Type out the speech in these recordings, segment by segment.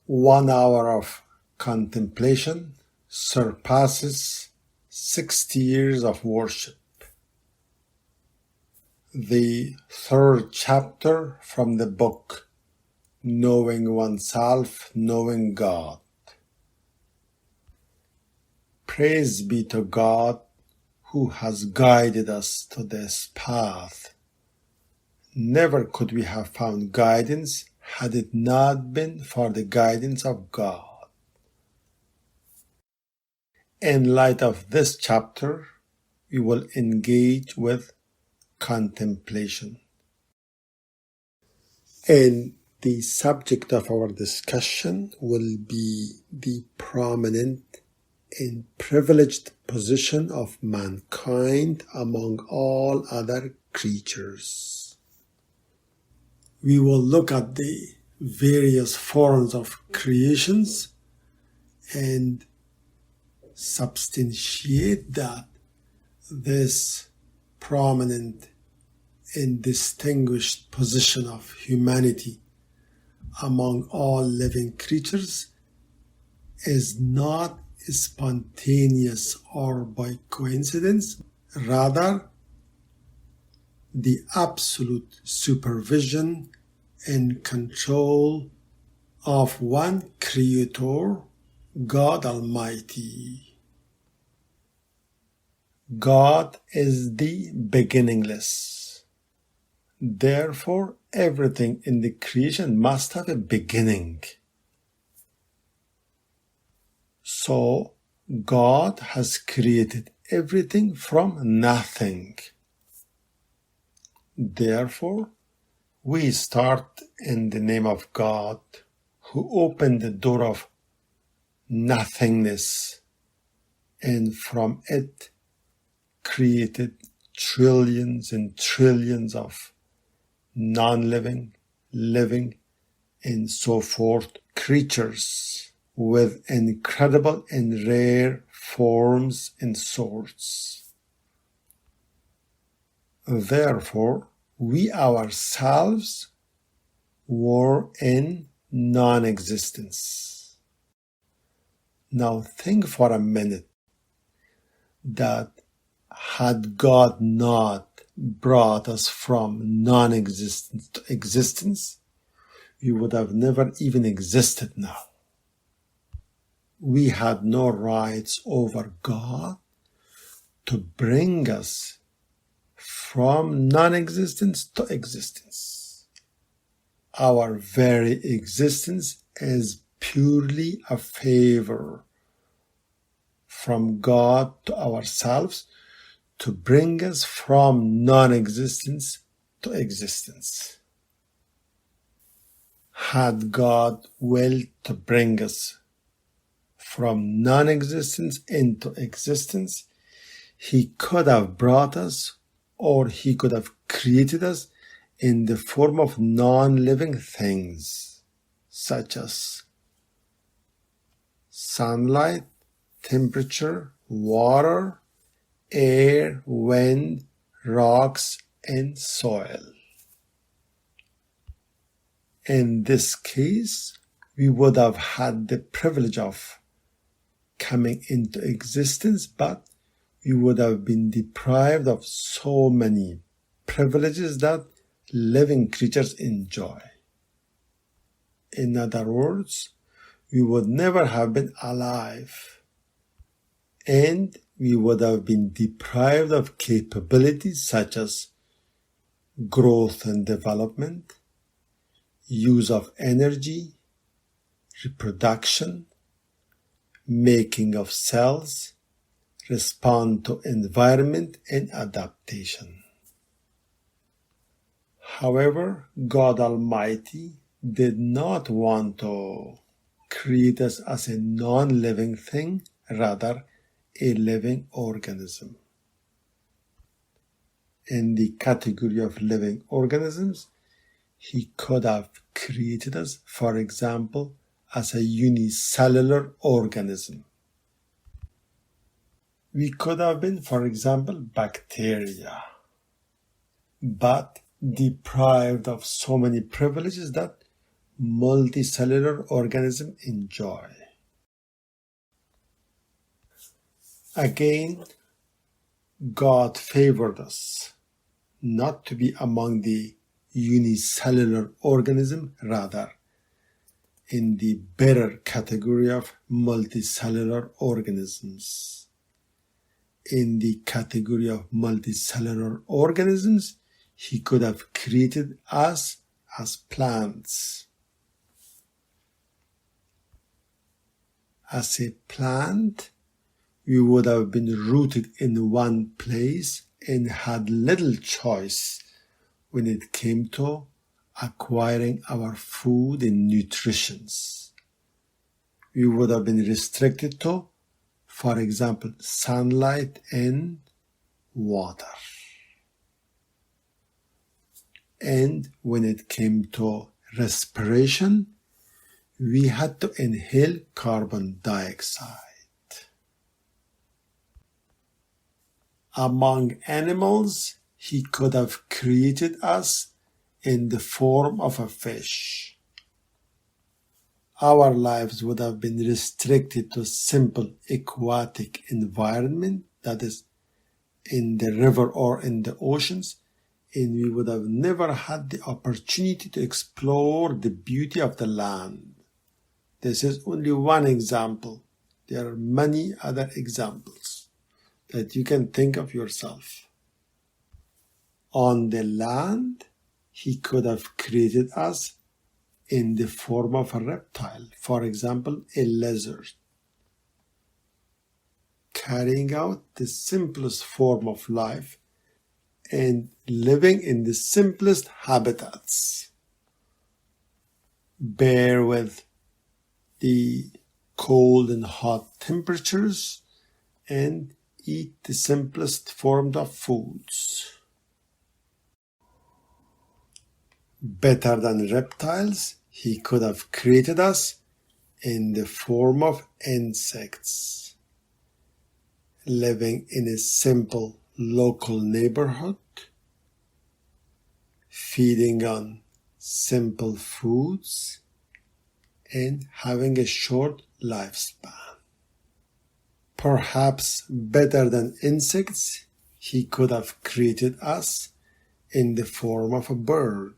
1 hour of contemplation surpasses 60 years of worship. The third chapter from the book, Knowing Oneself, Knowing God. Praise be to God who has guided us to this path. Never could we have found guidance had it not been for the guidance of God. In light of this chapter, we will engage with contemplation. And the subject of our discussion will be the prominent and privileged position of mankind among all other creatures. We will look at the various forms of creations and substantiate that this prominent and distinguished position of humanity among all living creatures is not spontaneous or by coincidence, rather the absolute supervision and control of one Creator, God Almighty. God is the beginningless. Therefore, everything in the creation must have a beginning. So, God has created everything from nothing. Therefore, we start in the name of God, who opened the door of nothingness, and from it created trillions and trillions of non-living, living, and so forth creatures with incredible and rare forms and sorts. Therefore, we ourselves were in non-existence. Now think for a minute that had God not brought us from non-existence to existence, we would have never even existed now. We had no rights over God to bring us from non-existence to existence. Our very existence is purely a favor from God to ourselves to bring us from non-existence to existence. Had God willed to bring us from non-existence into existence, He could have brought us, or He could have created us in the form of non-living things, such as sunlight, temperature, water, air, wind, rocks, and soil. In this case, we would have had the privilege of coming into existence, but we would have been deprived of so many privileges that living creatures enjoy. In other words, we would never have been alive, and we would have been deprived of capabilities such as growth and development, use of energy, reproduction, making of cells, respond to environment, and adaptation. However, God Almighty did not want to create us as a non-living thing, rather a living organism. In the category of living organisms, He could have created us, for example, as a unicellular organism. We could have been, for example, bacteria, but deprived of so many privileges that multicellular organism enjoy. Again, God favored us not to be among the unicellular organism, rather in the better category of multicellular organisms. In the category of multicellular organisms, He could have created us as plants. As a plant, we would have been rooted in one place and had little choice when it came to acquiring our food and nutrition. We would have been restricted to, for example, sunlight and water. And when it came to respiration, we had to inhale carbon dioxide. Among animals, He could have created us in the form of a fish. Our lives would have been restricted to simple aquatic environment, that is, in the river or in the oceans, and we would have never had the opportunity to explore the beauty of the land. This is only one example. There are many other examples that you can think of yourself. On the land, He could have created us in the form of a reptile, for example, a lizard, carrying out the simplest form of life and living in the simplest habitats. Bear with the cold and hot temperatures and eat the simplest form of foods. Better than reptiles, He could have created us in the form of insects, living in a simple local neighborhood, feeding on simple foods, and having a short lifespan. Perhaps better than insects, He could have created us in the form of a bird,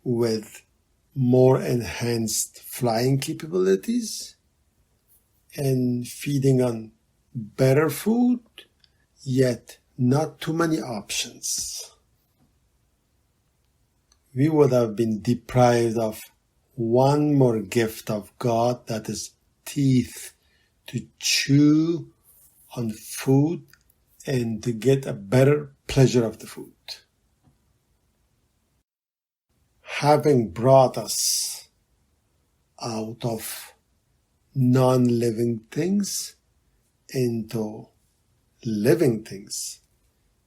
with more enhanced flying capabilities and feeding on better food, yet not too many options. We would have been deprived of one more gift of God, that is teeth, to chew on food and to get a better pleasure of the food. Having brought us out of non-living things into living things,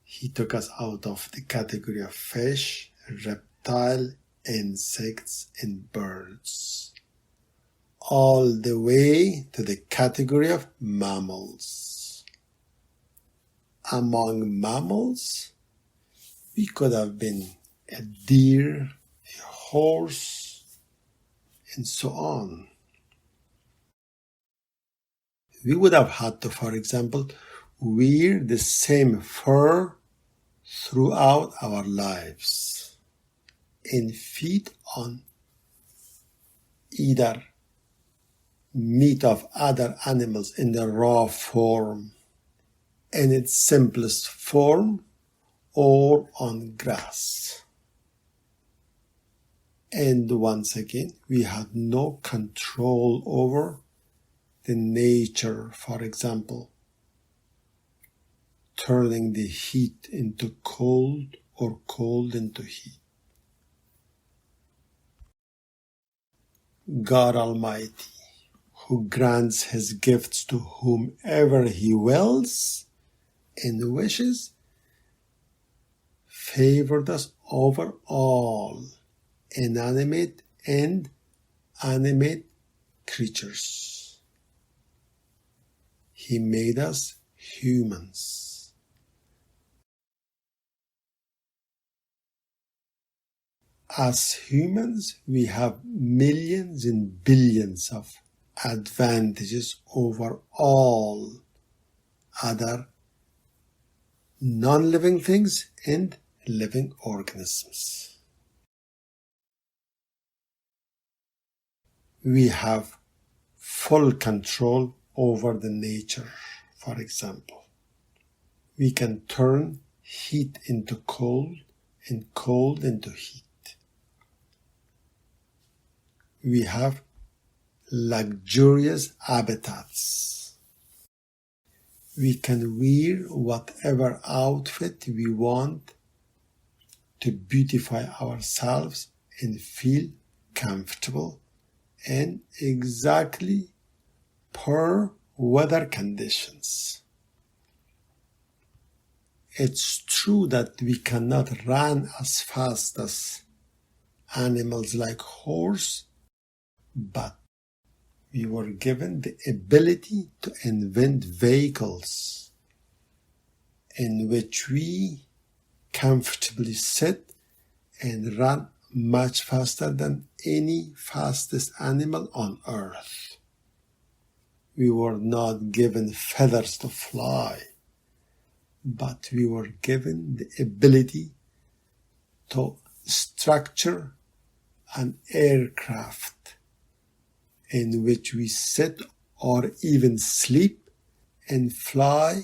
He took us out of the category of fish, reptile, insects, and birds, all the way to the category of mammals. Among mammals, we could have been a deer, a horse, and so on. We would have had to, for example, wear the same fur throughout our lives and feed on either meat of other animals in the raw form, in its simplest form, or on grass. And once again, we had no control over the nature, for example, turning the heat into cold or cold into heat. God Almighty, who grants His gifts to whomever He wills and wishes, favored us over all inanimate and animate creatures. He made us humans. As humans, we have millions and billions of advantages over all other non-living things and living organisms. We have full control over the nature. For example, we can turn heat into cold and cold into heat. We have luxurious habitats. We can wear whatever outfit we want to beautify ourselves and feel comfortable and exactly per weather conditions. It's true that we cannot run as fast as animals like horse, but we were given the ability to invent vehicles in which we comfortably sit and run much faster than any fastest animal on earth. We were not given feathers to fly, but we were given the ability to structure an aircraft in which we sit or even sleep and fly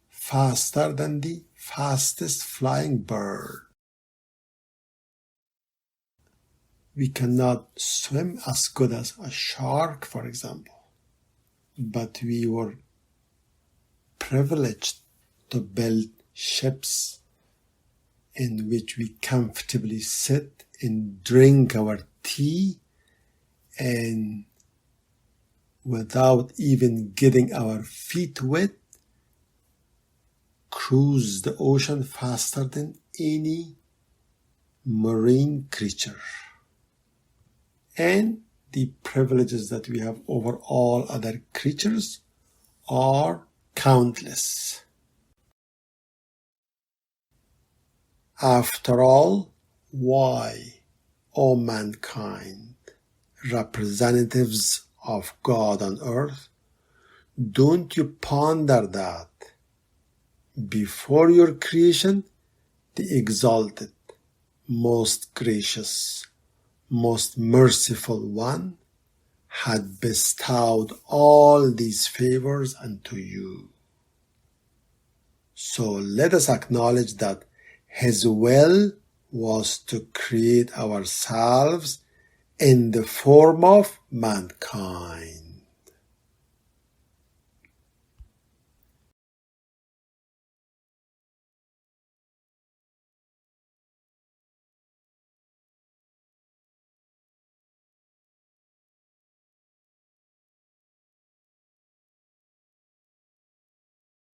faster than the fastest flying bird. We cannot swim as good as a shark, for example, but we were privileged to build ships in which we comfortably sit and drink our tea and without even getting our feet wet, cruise the ocean faster than any marine creature. And the privileges that we have over all other creatures are countless. After all, why, O mankind, representatives of God on earth, don't you ponder that before your creation, the exalted, most gracious, most merciful one had bestowed all these favors unto you. So let us acknowledge that His will was to create ourselves in the form of mankind.